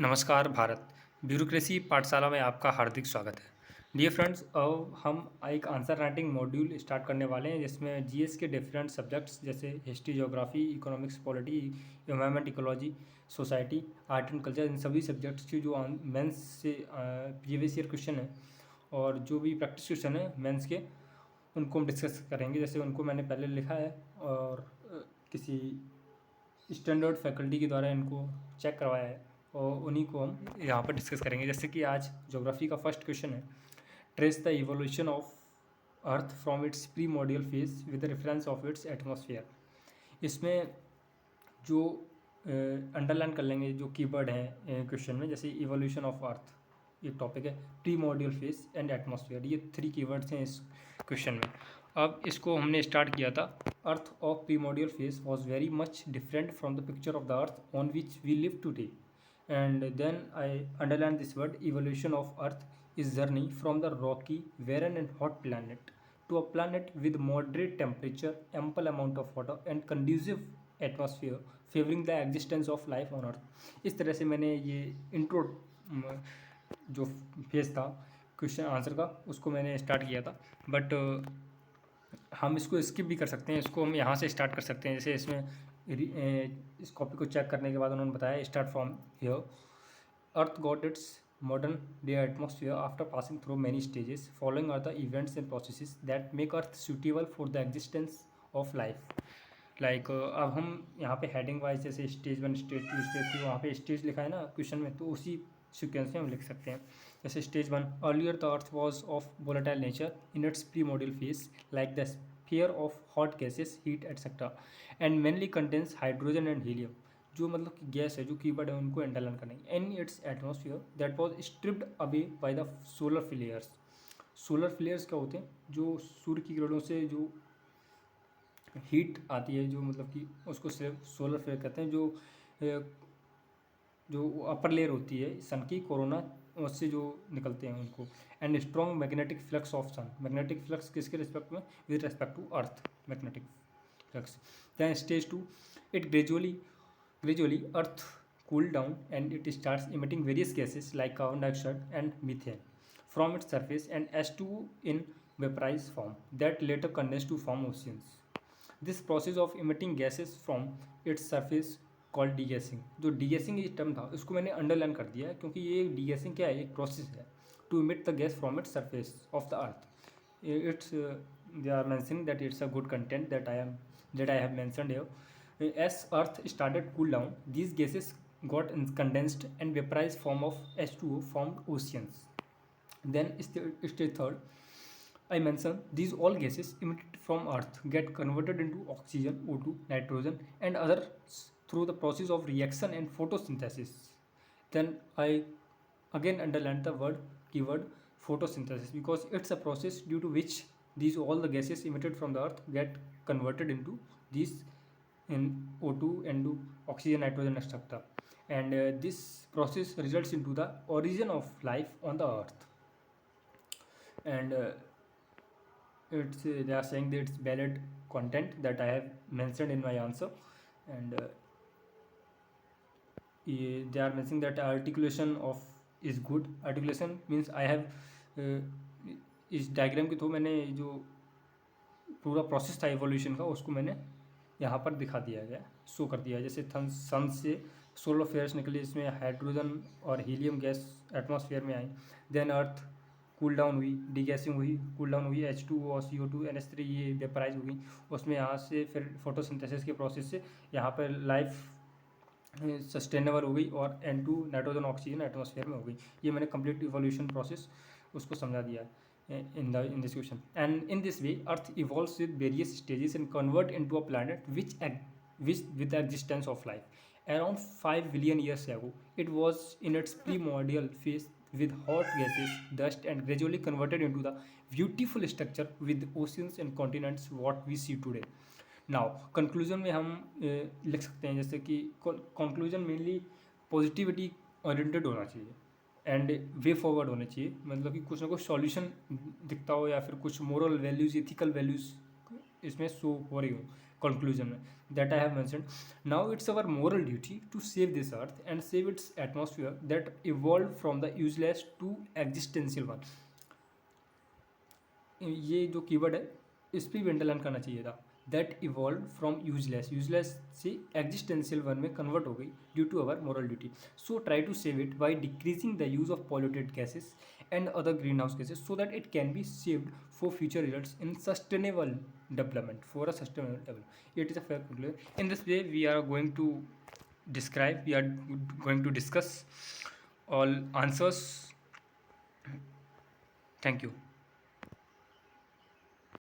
नमस्कार भारत। ब्यूरोक्रेसी पाठशाला में आपका हार्दिक स्वागत है। डियर फ्रेंड्स, अब हम एक आंसर राइटिंग मॉड्यूल स्टार्ट करने वाले हैं जिसमें जीएस के डिफरेंट सब्जेक्ट्स जैसे history, geography, economics, polity, environment, ecology, society, art and culture, इन सभी सब्जेक्ट्स की जो मेंस से प्रीवियस ईयर क्वेश्चन है और जो भी प्रैक्टिस क्वेश्चन है मेंस के, उनको हम डिस्कस करेंगे। जैसे उनको मैंने पहले लिखा है और किसी स्टैंडर्ड फैकल्टी के द्वारा इनको चेक करवाया है और उन्हीं को हम यहाँ पर डिस्कस करेंगे। जैसे कि आज ज्योग्राफी का फर्स्ट क्वेश्चन है, trace the evolution of earth from its primordial phase with reference of its atmosphere. इसमें जो अंडरलाइन कर लेंगे जो कीवर्ड हैं क्वेश्चन में, जैसे इवोल्यूशन ऑफ अर्थ एक टॉपिक है, pre module phase and atmosphere, ये 3 कीवर्ड्स हैं इस क्वेश्चन में। अब इसको हमने स्टार्ट किया था, earth of primordial phase was very much different from the picture of the earth on which we live today, and then I underline this word evolution of earth is journey from the rocky barren and hot planet to a planet with moderate temperature, ample amount of water and conducive atmosphere favoring the existence of life on earth। इस तरह से मैंने ये intro जो phase था question answer का उसको मैंने स्टार्ट किया था। बट हम इसको स्किप भी कर सकते हैं, इसको हम यहाँ से स्टार्ट कर सकते हैं। जैसे इसमें इस कॉपी को चेक करने के बाद उन्होंने बताया start from here, earth got its modern day atmosphere after passing through many stages, following are the events and processes that make earth suitable for the existence of life. Like अब हम यहाँ पे heading wise जैसे stage 1, stage 2, stage 3, वहाँ पे stage लिखा है ना क्वेश्चन में, तो उसी सीक्वेंस में हम लिख सकते हैं। जैसे stage 1, earlier the earth was of volatile nature in its pre module phase like the sphere of hot gases, heat etcetera and mainly contains hydrogen and helium. जो मतलब कि गैस है, जो कीवर्ड है, उनको अंडरलाइन करेंगे। In its atmosphere that was stripped away by the solar flares. Solar flares क्या होते हैं? जो सूर्य की किरणों से जो हीट आती है, जो मतलब कि उसको सिर्फ सोलर फ्लेयर कहते हैं। जो अपर लेयर होती है सन की, कोरोना, उससे जो निकलते हैं उनको। And strong magnetic flux of sun. Magnetic flux किसके रिस्पेक्ट में? With respect to earth, magnetic flux. Then stage 2, it gradually earth cool down and it starts emitting various gases like carbon dioxide and methane from its surface and H2O in vaporized form that later condense to form oceans. This process of emitting gases from its surface called degassing। जो degassing इस term था उसको मैंने underline कर दिया है क्योंकि ये degassing क्या है? एक प्रोसेस है to emit the gas from its surface of the earth। It's they are mentioning that it's a good content that I have mentioned here। As earth started cool down, these gases got condensed and vaporized form of H2O formed oceans। Then stage 3, I mentioned these all gases emitted from earth get converted into oxygen, O2, nitrogen and others through the process of reaction and photosynthesis। Then I again underlined the keyword photosynthesis because it's a process due to which these all the gases emitted from the earth get converted into these in O2 and oxygen, nitrogen, etc. And this process results into the origin of life on the earth। And they are saying that it's valid content that I have mentioned in my answer। And they are mentioning that articulation of is good। articulation means I have इस diagram के through मैंने जो पूरा process था evolution का उसको मैंने यहाँ पर दिखा दिया गया, शो कर दिया है। जैसे सन से सोलर फ्लेयर्स निकले, इसमें हाइड्रोजन और हीलियम गैस एटमॉस्फेयर में आई। देन अर्थ कूल डाउन हुई, डीगैसिंग हुई, कूल डाउन हुई, H2O और CO2 NH3 ये वेपराइज हो गई। उसमें यहाँ से फिर फोटोसिंथेसिस के प्रोसेस से यहाँ पर लाइफ सस्टेनेबल हो गई और N2 नाइट्रोजन ऑक्सीजन एटमॉस्फेयर में हो गई। ये मैंने कंप्लीट इवोल्यूशन प्रोसेस उसको समझा दिया है in this question। And in this way earth evolves with various stages and convert into a planet which with the existence of life around 5 billion years ago। It was in its primordial phase with hot gases, dust and gradually converted into the beautiful structure with oceans and continents what we see today। Now conclusion में हम लिख सकते हैं जैसे कि conclusion mainly positivity oriented होना चाहिए and way forward होने चाहिए। मतलब कि कुछ ना कुछ सॉल्यूशन दिखता हो या फिर कुछ मोरल वैल्यूज़, इथिकल वैल्यूज़ इसमें शो हो रही हो। conclusion that I have mentioned. Now it's our moral duty to save this earth and save its atmosphere that evolved from the useless to existential one. ये जो keyword है इस पर भी अंडरलाइन करना चाहिए था. दैट इवॉल्व फ्रॉम यूजलेस से एग्जिस्टेंशियल वन में कन्वर्ट हो गई due to our moral duty. So try to save it by decreasing the use of polluted gases and other greenhouse gases so that it can be saved for future results in sustainable development, for a sustainable development. It is a fair conclusion. In this way we are going to discuss all answers. Thank you.